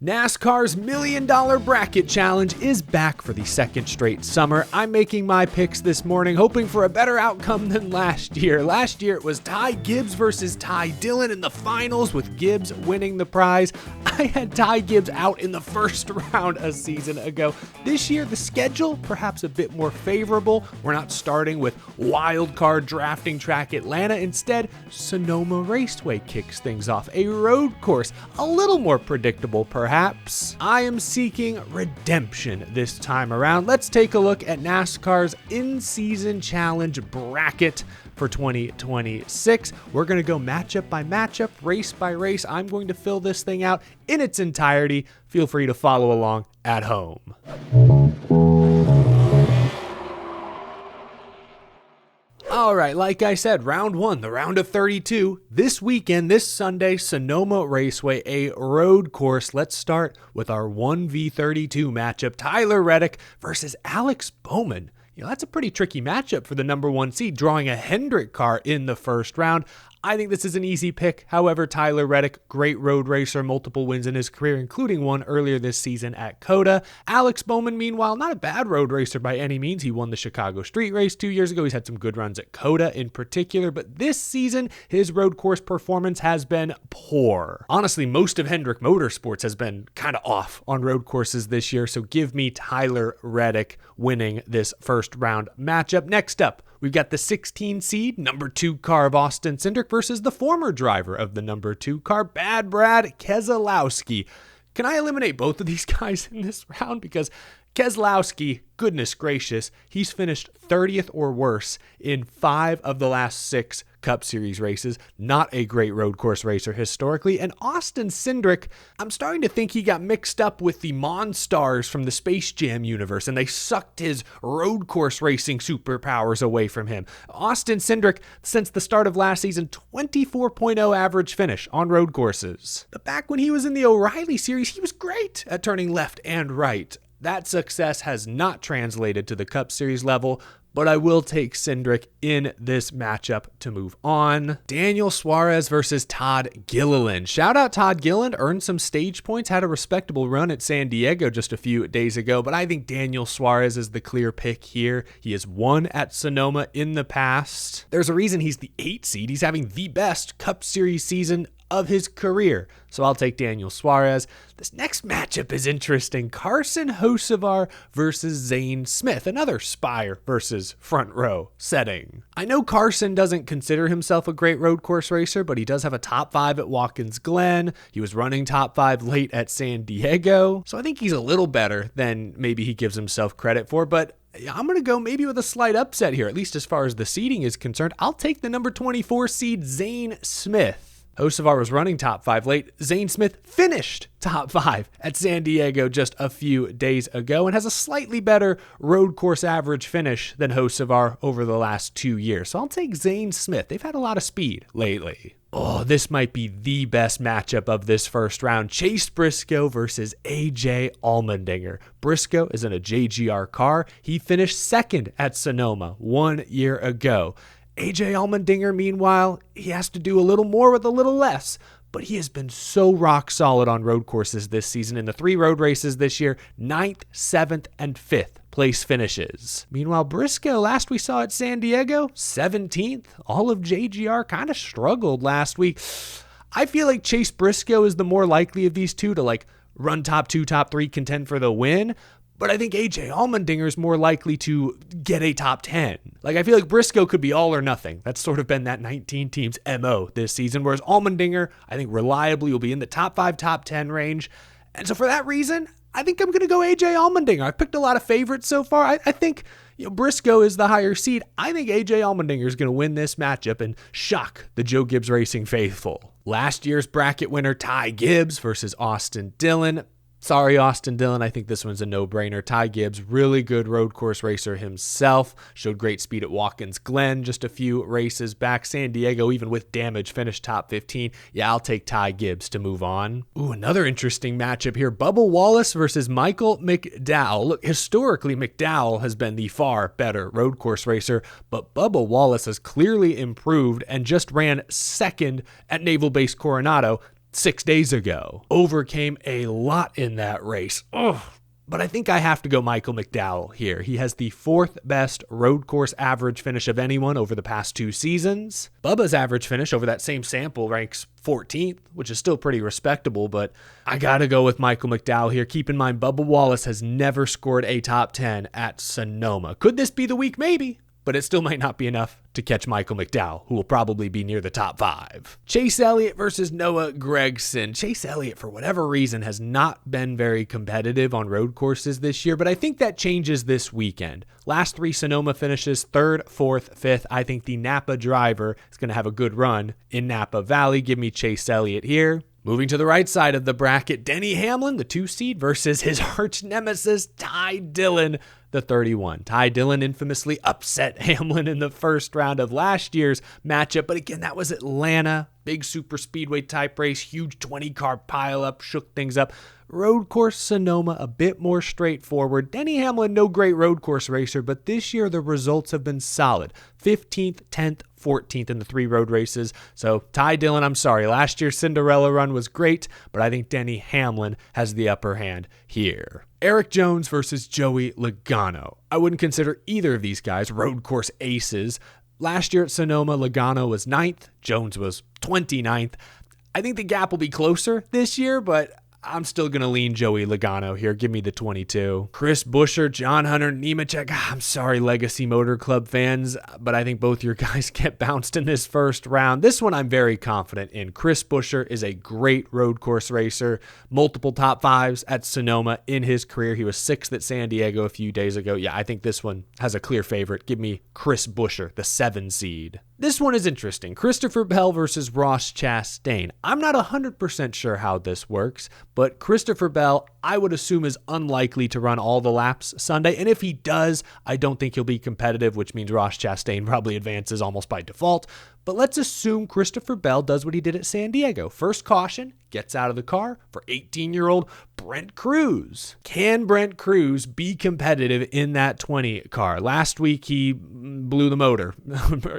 NASCAR's $1 Million Bracket Challenge is back for the second straight summer. I'm making my picks this morning, hoping for a better outcome than last year. Last year, it was Ty Gibbs versus Ty Dillon in the finals, with Gibbs winning the prize. I had Ty Gibbs out in the first round a season ago. This year, the schedule, perhaps a bit more favorable. We're not starting with wildcard drafting track Atlanta. Instead, Sonoma Raceway kicks things off. A road course, a little more predictable, perhaps. I am seeking redemption this time around. Let's take a look at NASCAR's in-season challenge bracket for 2026. We're going to go matchup by matchup, race by race. I'm going to fill this thing out in its entirety. Feel free to follow along at home. All right, like I said, round one, the round of 32. This weekend, this Sunday, Sonoma Raceway, a road course. Let's start with our 1v32 matchup. Tyler Reddick versus Alex Bowman. That's a pretty tricky matchup for the number one seed, drawing a Hendrick car in the first round. I think this is an easy pick. However, Tyler Reddick, great road racer, multiple wins in his career, including one earlier this season at COTA. Alex Bowman, meanwhile, not a bad road racer by any means. He won the Chicago Street Race 2 years ago. He's had some good runs at COTA in particular, but this season, his road course performance has been poor. Honestly, most of Hendrick Motorsports has been kind of off on road courses this year, so give me Tyler Reddick winning this first round matchup. Next up, we've got the 16 seed, number 2 car of Austin Cindric versus the former driver of the number 2 car, Bad Brad Keselowski. Can I eliminate both of these guys in this round? Because Keselowski, goodness gracious, he's finished 30th or worse in 5 of the last 6 Cup Series races. Not a great road course racer historically. And Austin Cindric, I'm starting to think he got mixed up with the Monstars from the Space Jam universe, and they sucked his road course racing superpowers away from him. Austin Cindric, since the start of last season, 24.0 average finish on road courses. But back when he was in the O'Reilly series, he was great at turning left and right. That success has not translated to the Cup Series level, but I will take Cindric in this matchup to move on. Daniel Suarez versus Todd Gilliland. Shout out Todd Gilliland, earned some stage points, had a respectable run at San Diego just a few days ago, but I think Daniel Suarez is the clear pick here. He has won at Sonoma in the past. There's a reason he's the 8 seed. He's having the best Cup Series season of his career. So I'll take Daniel Suarez. This next matchup is interesting. Carson Hocevar versus Zane Smith, another Spire versus front row setting. I know Carson doesn't consider himself a great road course racer, but he does have a top 5 at Watkins Glen. He was running top 5 late at San Diego. So I think he's a little better than maybe he gives himself credit for, but I'm going to go maybe with a slight upset here, at least as far as the seeding is concerned. I'll take the number 24 seed Zane Smith. Hocevar was running top 5 late. Zane Smith finished top 5 at San Diego just a few days ago and has a slightly better road course average finish than Hocevar over the last 2 years. So I'll take Zane Smith. They've had a lot of speed lately. Oh, this might be the best matchup of this first round. Chase Briscoe versus AJ Allmendinger. Briscoe is in a JGR car. He finished second at Sonoma 1 year ago. AJ Allmendinger, meanwhile, he has to do a little more with a little less, but he has been so rock solid on road courses this season. In the 3 road races this year, 9th, 7th, and 5th place finishes. Meanwhile, Briscoe, last we saw at San Diego, 17th. All of JGR kind of struggled last week. I feel like Chase Briscoe is the more likely of these two to run top 2, top 3, contend for the win. But I think AJ Allmendinger is more likely to get a top 10. I feel like Briscoe could be all or nothing. That's sort of been that 19 teams MO this season. Whereas Allmendinger, I think reliably will be in the top 5, top 10 range. And so for that reason, I think I'm going to go AJ Allmendinger. I've picked a lot of favorites so far. I think Briscoe is the higher seed. I think AJ Allmendinger is going to win this matchup and shock the Joe Gibbs Racing faithful. Last year's bracket winner, Ty Gibbs versus Austin Dillon. Sorry, Austin Dillon. I think this one's a no-brainer. Ty Gibbs, really good road course racer himself. Showed great speed at Watkins Glen just a few races back. San Diego, even with damage, finished top 15. Yeah, I'll take Ty Gibbs to move on. Ooh, another interesting matchup here. Bubba Wallace versus Michael McDowell. Look, historically, McDowell has been the far better road course racer, but Bubba Wallace has clearly improved and just ran second at Naval Base Coronado 6 days ago. Overcame a lot in that race. Ugh. But I think I have to go Michael McDowell here. He has the 4th best road course average finish of anyone over the past 2 seasons. Bubba's average finish over that same sample ranks 14th, which is still pretty respectable, but I gotta go with Michael McDowell here. Keep in mind, Bubba Wallace has never scored a top 10 at Sonoma. Could this be the week? Maybe. But it still might not be enough to catch Michael McDowell, who will probably be near the top 5. Chase Elliott versus Noah Gragson. Chase Elliott, for whatever reason, has not been very competitive on road courses this year, but I think that changes this weekend. Last 3 Sonoma finishes, 3rd, 4th, 5th. I think the Napa driver is going to have a good run in Napa Valley. Give me Chase Elliott here. Moving to the right side of the bracket, Denny Hamlin, the 2 seed, versus his arch nemesis, Ty Dillon, the 31. Ty Dillon infamously upset Hamlin in the first round of last year's matchup, but again, that was Atlanta. Big super speedway type race, huge 20-car pileup, shook things up. Road course Sonoma, a bit more straightforward. Denny Hamlin, no great road course racer, but this year the results have been solid. 15th, 10th, 14th in the 3 road races. So Ty Dillon, I'm sorry, last year's Cinderella run was great, but I think Denny Hamlin has the upper hand here. Eric Jones versus Joey Logano. I wouldn't consider either of these guys road course aces. Last year at Sonoma, Logano was 9th, Jones was 29th. I think the gap will be closer this year, but I'm still going to lean Joey Logano here. Give me the 22. Chris Buescher, John Hunter Nemechek. I'm sorry, Legacy Motor Club fans, but I think both your guys get bounced in this first round. This one I'm very confident in. Chris Buescher is a great road course racer. Multiple top 5s at Sonoma in his career. He was 6th at San Diego a few days ago. Yeah, I think this one has a clear favorite. Give me Chris Buescher, the 7 seed. This one is interesting. Christopher Bell versus Ross Chastain. I'm not 100% sure how this works, but Christopher Bell, I would assume, is unlikely to run all the laps Sunday. And if he does, I don't think he'll be competitive, which means Ross Chastain probably advances almost by default. But let's assume Christopher Bell does what he did at San Diego. First caution, gets out of the car for 18-year-old Brent Cruz. Can Brent Cruz be competitive in that 20 car? Last week, he blew the motor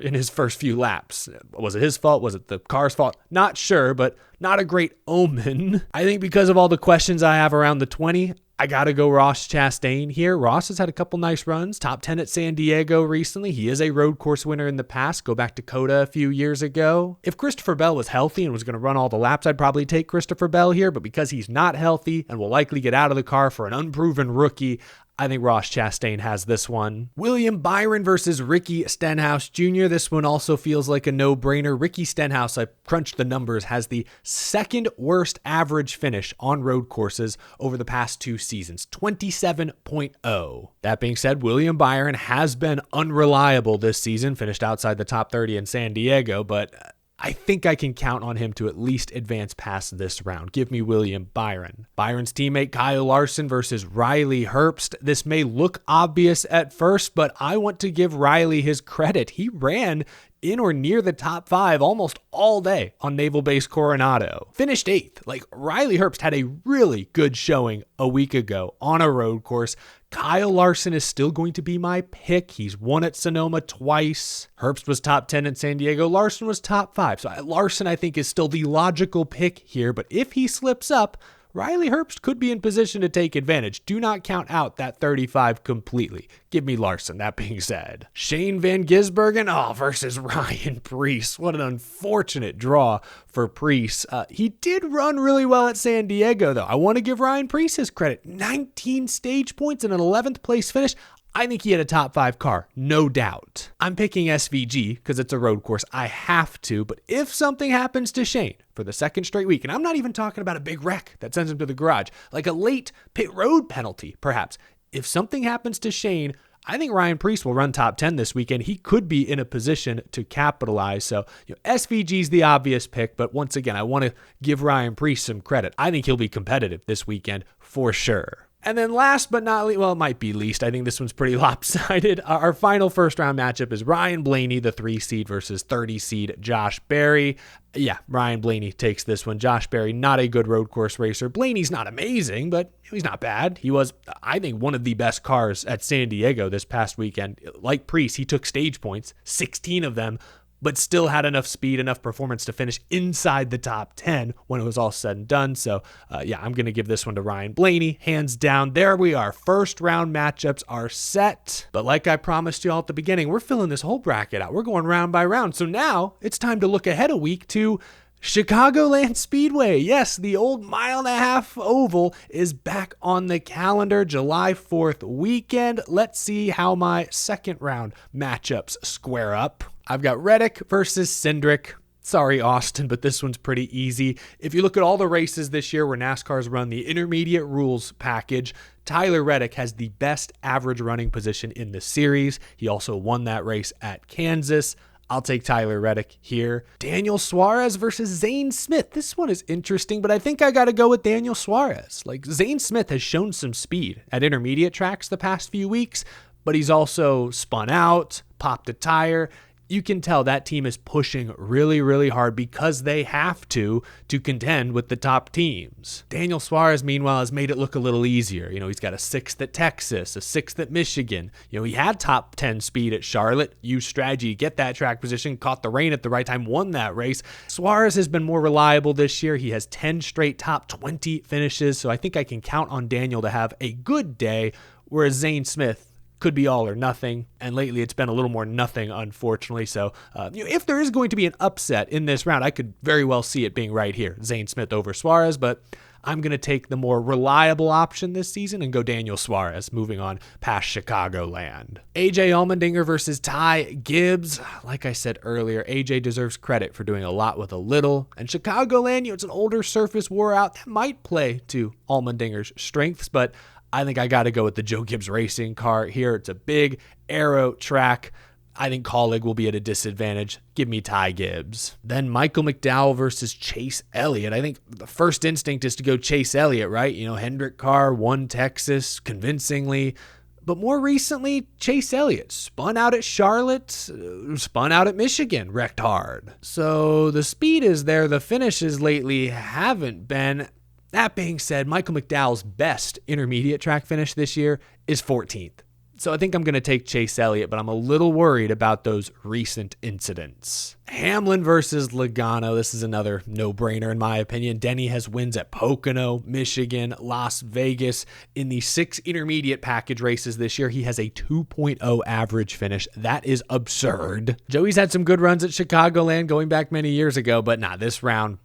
in his first few laps. Was it his fault? Was it the car's fault? Not sure, but not a great omen. I think because of all the questions I have around the 20, I got to go Ross Chastain here. Ross has had a couple nice runs. Top 10 at San Diego recently. He is a road course winner in the past. Go back to COTA a few years ago. If Christopher Bell was healthy and was going to run all the laps, I'd probably take Christopher Bell here. But because he's not healthy and will likely get out of the car for an unproven rookie, I think Ross Chastain has this one. William Byron versus Ricky Stenhouse Jr. This one also feels like a no-brainer. Ricky Stenhouse, I crunched the numbers, has the 2nd worst average finish on road courses over the past 2 seasons, 27.0. That being said, William Byron has been unreliable this season, finished outside the top 30 in San Diego, but I think I can count on him to at least advance past this round. Give me William Byron. Byron's teammate Kyle Larson versus Riley Herbst. This may look obvious at first, but I want to give Riley his credit. He ran in or near the top 5 almost all day on Naval Base Coronado. Finished 8th. Like, Riley Herbst had a really good showing a week ago on a road course. Kyle Larson is still going to be my pick. He's won at Sonoma twice. Herbst was top 10 in San Diego. Larson was top 5. So Larson, I think, is still the logical pick here. But if he slips up, Riley Herbst could be in position to take advantage. Do not count out that 35 completely. Give me Larson, that being said. Shane Van Gisbergen versus Ryan Preece. What an unfortunate draw for Preece. He did run really well at San Diego, though. I want to give Ryan Preece his credit. 19 stage points and an 11th place finish. I think he had a top 5 car, no doubt. I'm picking SVG because it's a road course. I have to, but if something happens to Shane for the 2nd straight week, and I'm not even talking about a big wreck that sends him to the garage, like a late pit road penalty, perhaps. If something happens to Shane, I think Ryan Preece will run top 10 this weekend. He could be in a position to capitalize. So SVG's the obvious pick, but once again, I want to give Ryan Preece some credit. I think he'll be competitive this weekend for sure. And then last but not least, well, it might be least. I think this one's pretty lopsided. Our final first round matchup is Ryan Blaney, the 3 seed versus 30 seed Josh Berry. Yeah, Ryan Blaney takes this one. Josh Berry, not a good road course racer. Blaney's not amazing, but he's not bad. He was, I think, one of the best cars at San Diego this past weekend. Like Preece, he took stage points, 16 of them, but still had enough speed, enough performance to finish inside the top 10 when it was all said and done. So I'm going to give this one to Ryan Blaney, hands down. There we are. First round matchups are set. But like I promised you all at the beginning, we're filling this whole bracket out. We're going round by round. So now it's time to look ahead a week to Chicagoland Speedway. Yes, the old mile-and-a-half oval is back on the calendar, July 4th weekend. Let's see how my second round matchups square up. I've got Reddick versus Cindric. Sorry, Austin, but this one's pretty easy. If you look at all the races this year where NASCAR's run the intermediate rules package, Tyler Reddick has the best average running position in the series. He also won that race at Kansas. I'll take Tyler Reddick here. Daniel Suarez versus Zane Smith. This one is interesting, but I think I got to go with Daniel Suarez. Like, Zane Smith has shown some speed at intermediate tracks the past few weeks, but he's also spun out, popped a tire. You can tell that team is pushing really, really hard because they have to contend with the top teams. Daniel Suarez, meanwhile, has made it look a little easier. He's got a 6th at Texas, a 6th at Michigan. He had top 10 speed at Charlotte, used strategy to get that track position, caught the rain at the right time, won that race. Suarez has been more reliable this year. He has 10 straight top 20 finishes, so I think I can count on Daniel to have a good day, whereas Zane Smith could be all or nothing, and lately it's been a little more nothing, unfortunately. So if there is going to be an upset in this round, I could very well see it being right here, Zane Smith over Suarez, but I'm going to take the more reliable option this season and go Daniel Suarez, moving on past Chicagoland. AJ Allmendinger versus Ty Gibbs. Like I said earlier, AJ deserves credit for doing a lot with a little, and Chicagoland, it's an older surface wore out. That might play to Allmendinger's strengths, but I think I got to go with the Joe Gibbs racing car here. It's a big aero track. I think Colleague will be at a disadvantage. Give me Ty Gibbs. Then Michael McDowell versus Chase Elliott. I think the first instinct is to go Chase Elliott, right? Hendrick car won Texas convincingly. But more recently, Chase Elliott spun out at Charlotte, spun out at Michigan, wrecked hard. So the speed is there. The finishes lately haven't been. That being said, Michael McDowell's best intermediate track finish this year is 14th. So I think I'm going to take Chase Elliott, but I'm a little worried about those recent incidents. Hamlin versus Logano. This is another no-brainer in my opinion. Denny has wins at Pocono, Michigan, Las Vegas. In the 6 intermediate package races this year, he has a 2.0 average finish. That is absurd. Joey's had some good runs at Chicagoland going back many years ago, but this round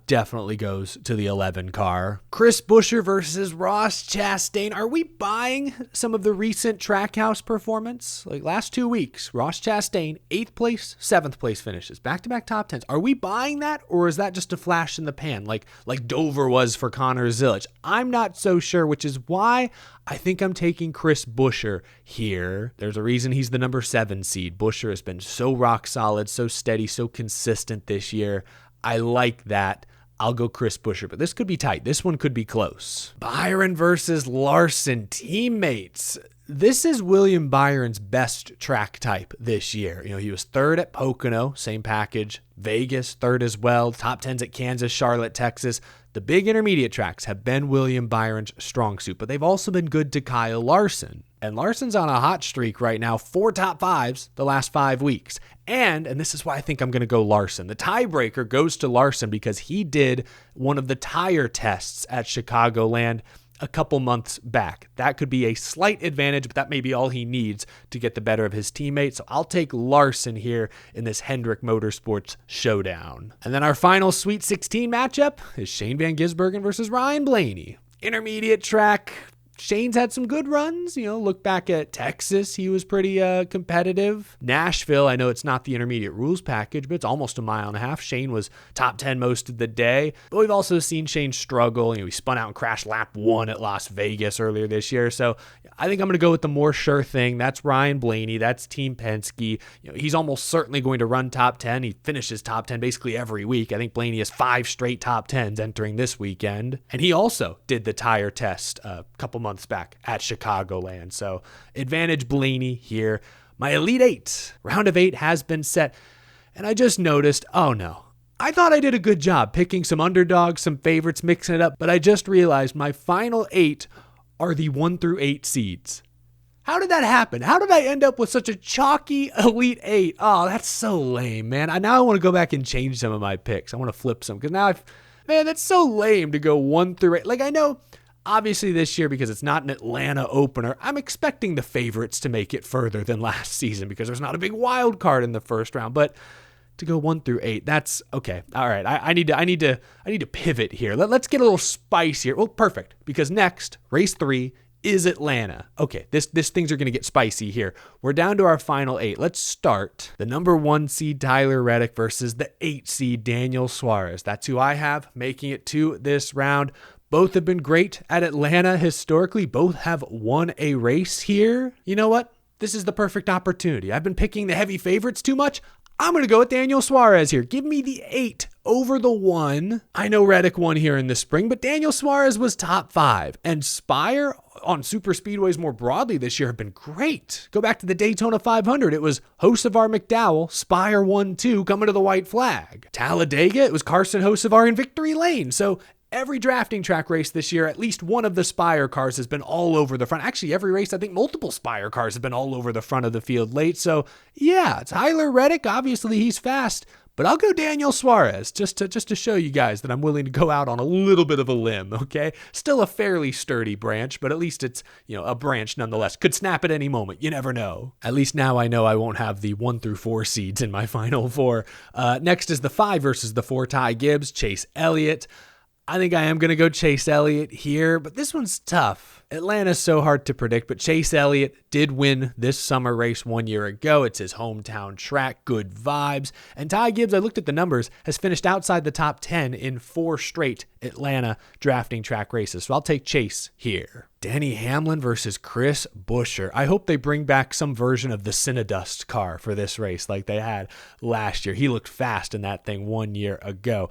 definitely goes to the 11 car. Chris Buescher versus Ross Chastain. Are we buying some of the recent Trackhouse performance? Like last 2 weeks, Ross Chastain, 8th place, 7th place finish. Back-to-back top 10s. Are we buying that, or is that just a flash in the pan like Dover was for Connor Zilic? I'm not so sure, which is why I think I'm taking Chris Buescher here. There's a reason he's the number 7 seed. Buescher has been so rock solid, so steady, so consistent this year. I like that. I'll go Chris Buescher, but this could be tight. This one could be close. Byron versus Larson, teammates. This is William Byron's best track type this year. He was 3rd at Pocono, same package. Vegas, 3rd as well. Top 10s at Kansas, Charlotte, Texas. The big intermediate tracks have been William Byron's strong suit, but they've also been good to Kyle Larson. And Larson's on a hot streak right now, 4 top 5s the last 5 weeks. And this is why I think I'm going to go Larson. The tiebreaker goes to Larson because he did one of the tire tests at Chicagoland a couple months back. That could be a slight advantage, but that may be all he needs to get the better of his teammates. So I'll take Larson here in this Hendrick Motorsports showdown. And then our final Sweet 16 matchup is Shane Van Gisbergen versus Ryan Blaney. Intermediate track. Shane's had some good runs. Look back at Texas. He was pretty competitive. Nashville, I know it's not the intermediate rules package, but it's almost a mile and a half. Shane was top 10 most of the day. But we've also seen Shane struggle. He spun out and crashed lap 1 at Las Vegas earlier this year. So I think I'm going to go with the more sure thing. That's Ryan Blaney. That's Team Penske. He's almost certainly going to run top 10. He finishes top 10 basically every week. I think Blaney has 5 straight top 10s entering this weekend. And he also did the tire test a couple months back at Chicagoland. So advantage Blaney here. My Elite 8, round of 8 has been set. And I just noticed, oh no, I thought I did a good job picking some underdogs, some favorites, mixing it up, but I just realized my final 8 are the 1 through 8 seeds. How did that happen? How did I end up with such a chalky Elite 8? Oh, that's so lame, man. Now I want to go back and change some of my picks. I want to flip some because now man, that's so lame to go 1 through 8. Like, I know, obviously this year, because it's not an Atlanta opener, I'm expecting the favorites to make it further than last season because there's not a big wild card in the first round. But to go 1 through 8, that's okay. All right, I need to pivot here. Let's get a little spice here. Well, perfect, because next race 3 is Atlanta. Okay, this things are going to get spicy here. We're down to our final 8. Let's start. The number 1 seed Tyler Reddick versus the 8 seed Daniel Suarez. That's who I have making it to this round. Both have been great at Atlanta historically. Both have won a race here. You know what? This is the perfect opportunity. I've been picking the heavy favorites too much. I'm going to go with Daniel Suarez here. Give me the 8 over the 1. I know Reddick won here in the spring, but Daniel Suarez was top 5. And Spire on super speedways more broadly this year have been great. Go back to the Daytona 500. It was Hocevar McDowell, Spire 1-2 coming to the white flag. Talladega, it was Carson Hocevar in victory lane. So every drafting track race this year, at least one of the Spire cars has been all over the front. Actually, every race, I think multiple Spire cars have been all over the front of the field late. So yeah, Tyler Reddick, obviously he's fast, but I'll go Daniel Suarez just to show you guys that I'm willing to go out on a little bit of a limb, okay? Still a fairly sturdy branch, but at least it's, a branch nonetheless. Could snap at any moment. You never know. At least now I know I won't have the 1 through 4 seeds in my final 4. Next is the 5 versus the 4 Ty Gibbs, Chase Elliott. I think I am going to go Chase Elliott here, but this one's tough. Atlanta's so hard to predict, but Chase Elliott did win this summer race 1 year ago. It's his hometown track, good vibes. And Ty Gibbs, I looked at the numbers, has finished outside the top 10 in 4 straight Atlanta drafting track races. So I'll take Chase here. Denny Hamlin versus Chris Buescher. I hope they bring back some version of the Cinedust car for this race like they had last year. He looked fast in that thing 1 year ago.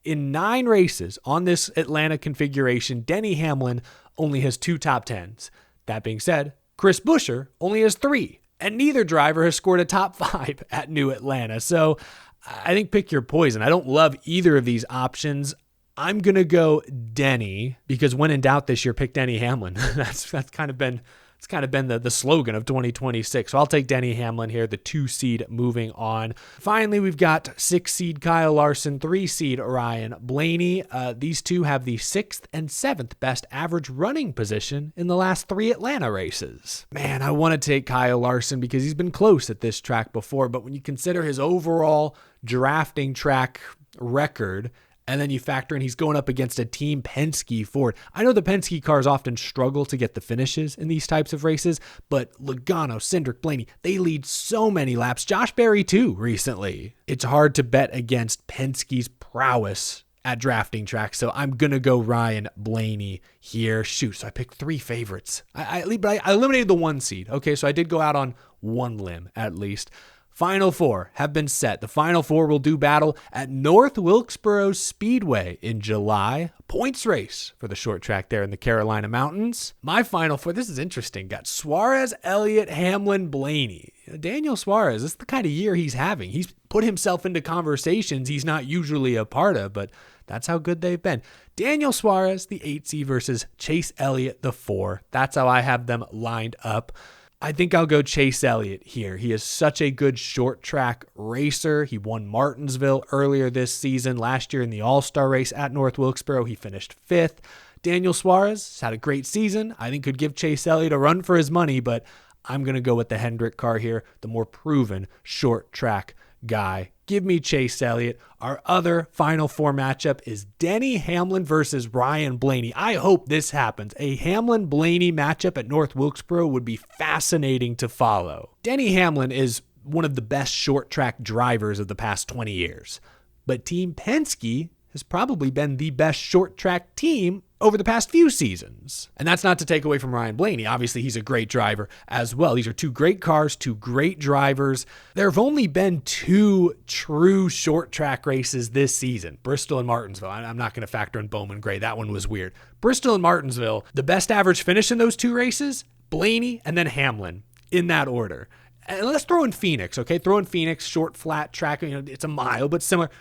In 9 races on this Atlanta configuration, Denny Hamlin only has 2 top 10s. That being said, Chris Buescher only has 3, and neither driver has scored a top 5 at New Atlanta. So I think pick your poison. I don't love either of these options. I'm going to go Denny because when in doubt this year, pick Denny Hamlin. That's kind of been the slogan of 2026. So I'll take Denny Hamlin here, the 2 seed moving on. Finally, we've got 6 seed Kyle Larson, 3 seed Ryan Blaney. These two have the 6th and 7th best average running position in the last 3 Atlanta races. Man, I want to take Kyle Larson because he's been close at this track before, but when you consider his overall drafting track record, and then you factor in he's going up against a Team Penske Ford. I know the Penske cars often struggle to get the finishes in these types of races, but Logano, Cindric, Blaney, they lead so many laps. Josh Berry too recently. It's hard to bet against Penske's prowess at drafting tracks, so I'm going to go Ryan Blaney here. Shoot, so I picked 3 favorites. I eliminated the 1 seed. Okay, so I did go out on 1 limb at least. Final 4 have been set. The final 4 will do battle at North Wilkesboro Speedway in July. Points race for the short track there in the Carolina Mountains. My final 4, this is interesting, got Suarez, Elliott, Hamlin, Blaney. Daniel Suarez, this is the kind of year he's having. He's put himself into conversations he's not usually a part of, but that's how good they've been. Daniel Suarez, the 8 seed versus Chase Elliott, the 4. That's how I have them lined up. I think I'll go Chase Elliott here. He is such a good short track racer. He won Martinsville earlier this season. Last year in the All-Star race at North Wilkesboro, he finished 5th. Daniel Suarez had a great season. I think could give Chase Elliott a run for his money, but I'm going to go with the Hendrick car here, the more proven short track guy. Give me Chase Elliott. Our other final 4 matchup is Denny Hamlin versus Ryan Blaney. I hope this happens. A Hamlin-Blaney matchup at North Wilkesboro would be fascinating to follow. Denny Hamlin is one of the best short track drivers of the past 20 years, but Team Penske has probably been the best short track team over the past few seasons. And that's not to take away from Ryan Blaney. Obviously, he's a great driver as well. These are 2 great cars, 2 great drivers. There have only been 2 true short track races this season, Bristol and Martinsville. I'm not going to factor in Bowman Gray. That one was weird. Bristol and Martinsville, the best average finish in those 2 races, Blaney and then Hamlin in that order. And let's throw in Phoenix, okay? Throw in Phoenix, short, flat track. It's a mile, but similar.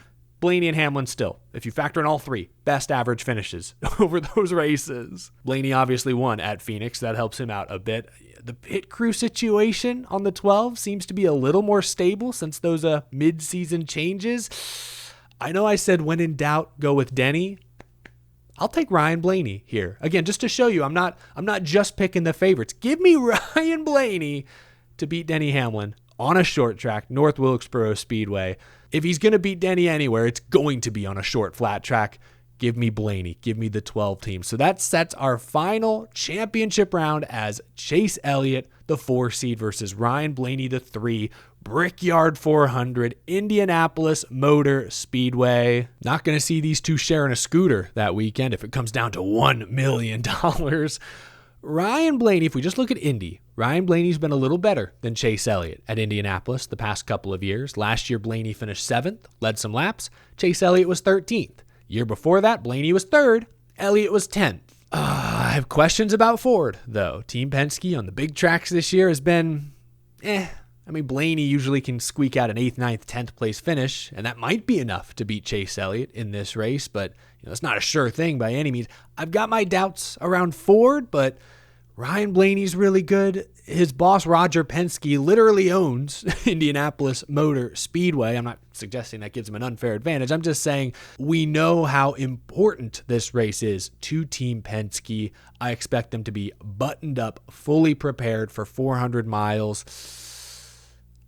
Blaney and Hamlin still, if you factor in all 3, best average finishes over those races. Blaney obviously won at Phoenix. That helps him out a bit. The pit crew situation on the 12 seems to be a little more stable since those mid-season changes. I know I said when in doubt, go with Denny. I'll take Ryan Blaney here. Again, just to show you, I'm not just picking the favorites. Give me Ryan Blaney to beat Denny Hamlin on a short track, North Wilkesboro Speedway. If he's going to beat Denny anywhere, it's going to be on a short flat track. Give me Blaney. Give me the 12 team. So that sets our final championship round as Chase Elliott, the 4 seed, versus Ryan Blaney, the 3. Brickyard 400, Indianapolis Motor Speedway. Not going to see these two sharing a scooter that weekend if it comes down to $1 million. Ryan Blaney, if we just look at Indy, Ryan Blaney's been a little better than Chase Elliott at Indianapolis the past couple of years. Last year, Blaney finished 7th, led some laps. Chase Elliott was 13th. Year before that, Blaney was 3rd, Elliott was 10th. I have questions about Ford, though. Team Penske on the big tracks this year has been, Blaney usually can squeak out an 8th, 9th, 10th place finish, and that might be enough to beat Chase Elliott in this race, but it's not a sure thing by any means. I've got my doubts around Ford, but Ryan Blaney's really good. His boss, Roger Penske, literally owns Indianapolis Motor Speedway. I'm not suggesting that gives him an unfair advantage. I'm just saying we know how important this race is to Team Penske. I expect them to be buttoned up, fully prepared for 400 miles.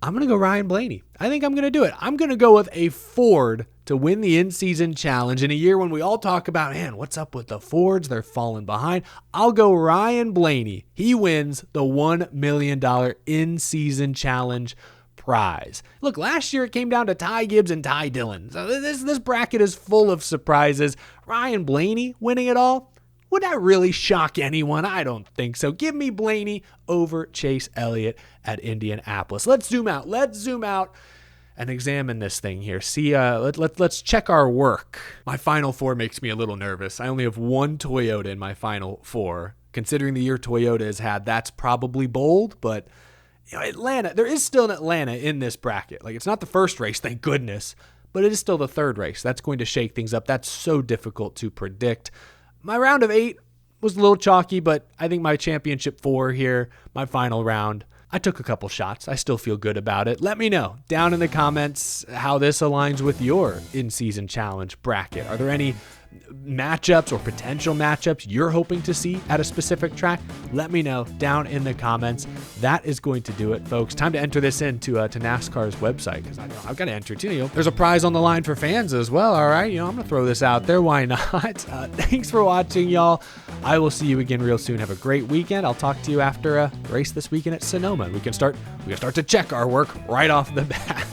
I'm going to go Ryan Blaney. I think I'm going to do it. I'm going to go with a Ford to win the in-season challenge in a year when we all talk about, man, what's up with the Fords? They're falling behind. I'll go Ryan Blaney. He wins the $1 million in-season challenge prize. Look, last year it came down to Ty Gibbs and Ty Dillon. So this bracket is full of surprises. Ryan Blaney winning it all? Would that really shock anyone? I don't think so. Give me Blaney over Chase Elliott at Indianapolis. Let's zoom out and examine this thing here. See, let's check our work. My Final Four makes me a little nervous. I only have one Toyota in my Final Four. Considering the year Toyota has had, that's probably bold, but Atlanta, there is still an Atlanta in this bracket. Like, it's not the first race, thank goodness, but it is still the third race. That's going to shake things up. That's so difficult to predict. My round of 8 was a little chalky, but I think my championship 4 here, my final round, I took a couple shots. I still feel good about it. Let me know down in the comments how this aligns with your in-season challenge bracket. Are there any matchups or potential matchups you're hoping to see at a specific track? Let me know down in the comments. That is going to do it, folks. Time to enter this into to NASCAR's website, because I've got to enter it too. There's a prize on the line for fans as well. All right, I'm gonna throw this out there. Why not? Thanks for watching, y'all. I will see you again real soon. Have a great weekend. I'll talk to you after a race this weekend at Sonoma. We can start to check our work right off the bat.